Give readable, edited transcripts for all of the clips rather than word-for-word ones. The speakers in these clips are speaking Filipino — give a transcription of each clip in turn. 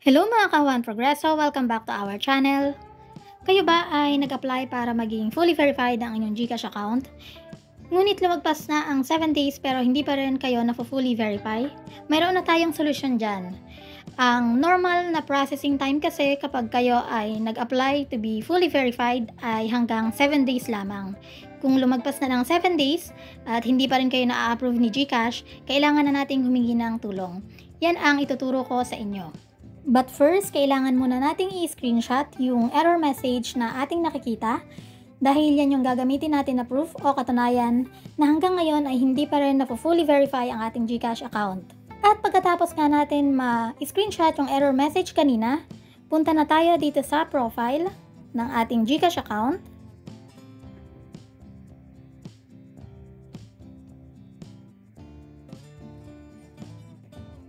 Hello mga ka-One Progreso! Welcome back to our channel. Kayo ba ay nag-apply para maging fully verified ang inyong GCash account? Ngunit lumagpas na ang 7 days pero hindi pa rin kayo na-fully verify? Mayroon na tayong solusyon dyan. Ang normal na processing time kasi kapag kayo ay nag-apply to be fully verified ay hanggang 7 days lamang. Kung lumagpas na ng 7 days at hindi pa rin kayo na-approve ni GCash, kailangan na nating humingi ng tulong. Yan ang ituturo ko sa inyo. But first, kailangan muna nating i-screenshot yung error message na ating nakikita dahil yan yung gagamitin natin na proof o katunayan na hanggang ngayon ay hindi pa rin na-fully verify ang ating GCash account. At pagkatapos nga natin ma-screenshot yung error message kanina, punta na tayo dito sa profile ng ating GCash account.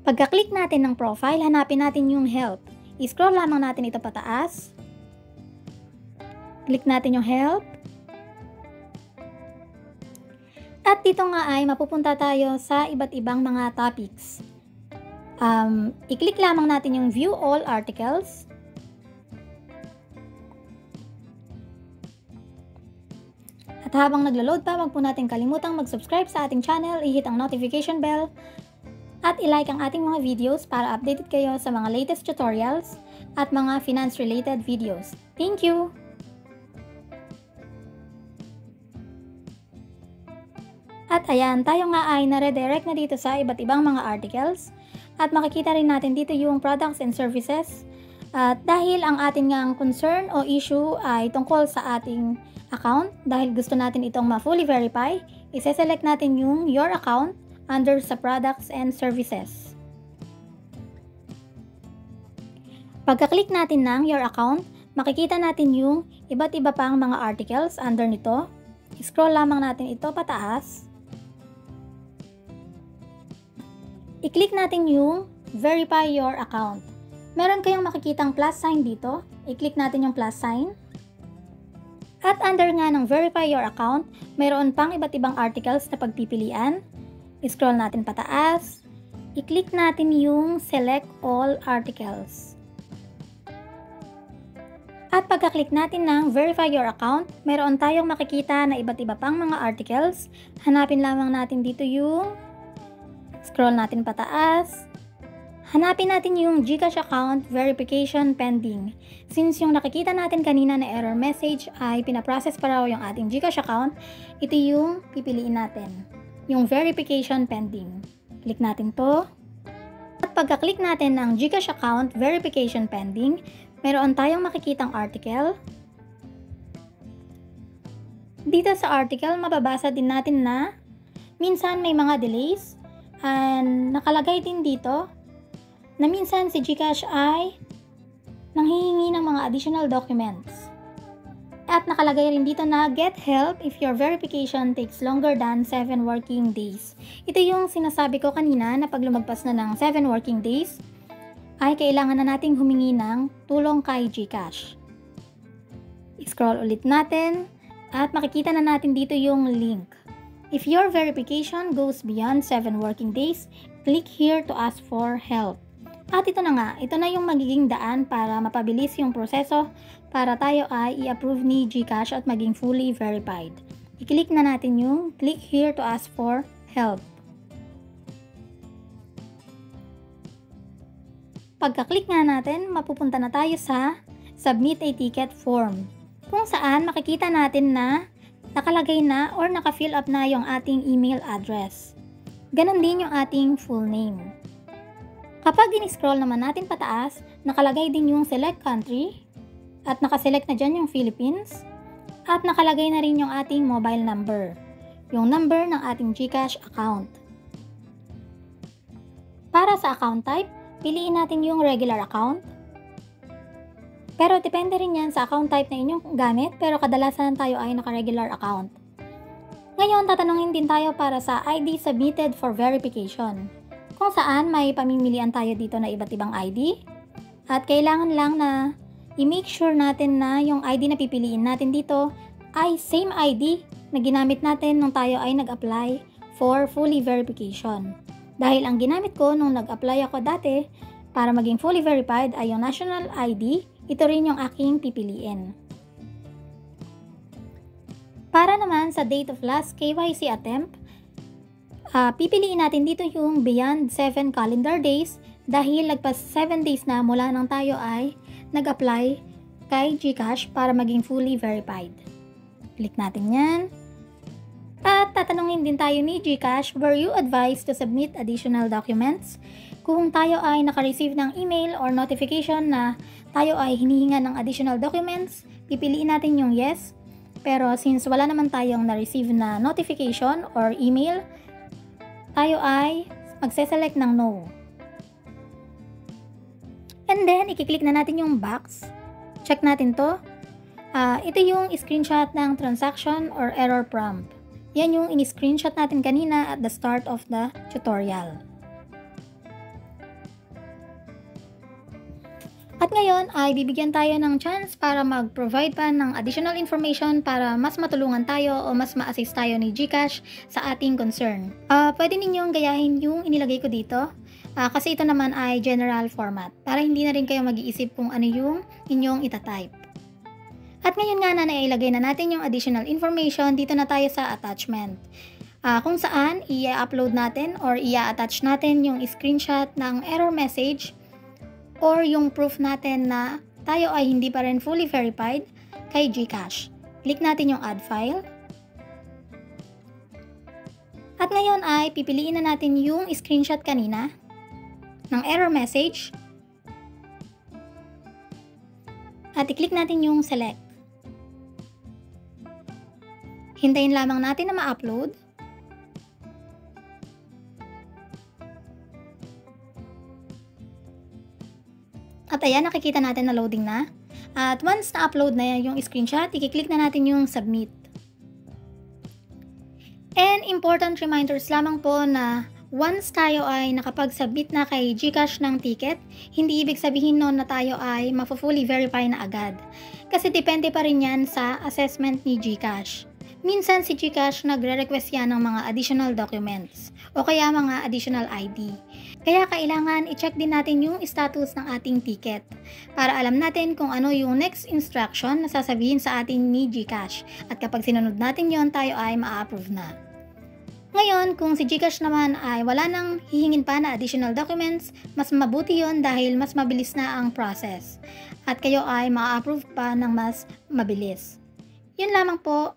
Pagka-click natin ng profile, hanapin natin yung help. I-scroll lamang natin ito pataas. Click natin yung help. At dito nga ay mapupunta tayo sa iba't ibang mga topics. I-click lamang natin yung view all articles. At habang naglo-load pa, wag po natin kalimutang mag-subscribe sa ating channel, i-hit ang notification bell, at i-like ang ating mga videos para updated kayo sa mga latest tutorials at mga finance-related videos. Thank you! At ayan, tayo nga ay nare-direct na dito sa iba't ibang mga articles at makikita rin natin dito yung products and services. At dahil ang ating ngang concern o issue ay tungkol sa ating account, dahil gusto natin itong ma-fully verify, ise-select natin yung your account under sa products and services. Pagka-click natin ng your account, makikita natin yung iba't iba pang mga articles under nito. I-scroll lamang natin ito pataas. I-click natin yung verify your account. Meron kayong makikitang plus sign dito. I-click natin yung plus sign. At under nga ng verify your account, mayroon pang iba't ibang articles na pagpipilian. I-scroll natin pataas. I-click natin yung select all articles. At pagka-click natin ng verify your account, mayroon tayong makikita na iba't iba pang mga articles. Hanapin lamang natin dito yung scroll natin pataas. Hanapin natin yung GCash account verification pending. Since yung nakikita natin kanina na error message ay pinaprocess pa raw yung ating GCash account, ito yung pipiliin natin. Yung verification pending. Click natin to. At pagka-click natin ng GCash account verification pending, meron tayong makikitang article. Dito sa article, mababasa din natin na minsan may mga delays and nakalagay din dito na minsan si GCash ay nanghihingi ng mga additional documents. At nakalagay rin dito na get help if your verification takes longer than 7 working days. Ito yung sinasabi ko kanina na pag lumagpas na ng 7 working days, ay kailangan na nating humingi ng tulong kay GCash. I-scroll ulit natin at makikita na natin dito yung link. If your verification goes beyond 7 working days, click here to ask for help. At ito na nga, ito na yung magiging daan para mapabilis yung proseso para tayo ay i-approve ni GCash at maging fully verified. I-click na natin yung click here to ask for help. Pagka-click nga natin, mapupunta na tayo sa submit a ticket form, kung saan makikita natin na nakalagay na or naka-fill up na yung ating email address. Ganon din yung ating full name. Kapag in-scroll naman natin pataas, nakalagay din yung select country at nakaselect na dyan yung Philippines at nakalagay na rin yung ating mobile number, yung number ng ating GCash account. Para sa account type, piliin natin yung regular account. Pero depende rin yan sa account type na inyong gamit, pero kadalasan tayo ay naka-regular account. Ngayon, tatanungin din tayo para sa ID submitted for verification, kung saan may pamimilian tayo dito na iba't ibang ID. At kailangan lang na i-make sure natin na yung ID na pipiliin natin dito ay same ID na ginamit natin nung tayo ay nag-apply for fully verification. Dahil ang ginamit ko nung nag-apply ako dati para maging fully verified ay yung national ID. Ito rin yung aking pipiliin. Para naman sa date of last KYC attempt, pipiliin natin dito yung beyond 7 calendar days dahil lagpas 7 days na mula nang tayo ay nag-apply kay GCash para maging fully verified. Click natin yan. At tatanungin din tayo ni GCash, were you advised to submit additional documents? Kung tayo ay naka-receive ng email or notification na tayo ay hinihinga ng additional documents, pipiliin natin yung yes. Pero since wala naman tayong na-receive na notification or email, tayo ay magse-select ng no. And then, i-click na natin yung box. Check natin to. Ito yung screenshot ng transaction or error prompt. Yan yung in-screenshot natin kanina at the start of the tutorial. At ngayon ay bibigyan tayo ng chance para mag-provide pa ng additional information para mas matulungan tayo o mas ma-assist tayo ni GCash sa ating concern. Pwede ninyong gayahin yung inilagay ko dito. Kasi ito naman ay general format para hindi na rin kayo mag-iisip kung ano yung inyong itatype. At ngayon nga na nailagay na natin yung additional information, dito na tayo sa attachment. Kung saan i-upload natin or i-attach natin yung screenshot ng error message or yung proof natin na tayo ay hindi pa rin fully verified kay GCash. Click natin yung add file. At ngayon ay pipiliin na natin yung screenshot kanina ng error message at i-click natin yung select. Hintayin lamang natin na ma-upload. At ayan, nakikita natin na loading na. At once na-upload na yung screenshot, i-click na natin yung submit. And important reminders lamang po na once tayo ay nakapag-submit na kay GCash ng ticket, hindi ibig sabihin noon na tayo ay ma-fully verify na agad. Kasi depende pa rin yan sa assessment ni GCash. Minsan si GCash nagre-request yan ng mga additional documents o kaya mga additional ID. Kaya kailangan i-check din natin yung status ng ating ticket para alam natin kung ano yung next instruction na sasabihin sa atin ni GCash. At kapag sinunod natin yon, tayo ay ma-approve na. Ngayon, kung si GCash naman ay wala nang hihingin pa na additional documents, mas mabuti yon dahil mas mabilis na ang process. At kayo ay ma-approve pa ng mas mabilis. Yun lamang po.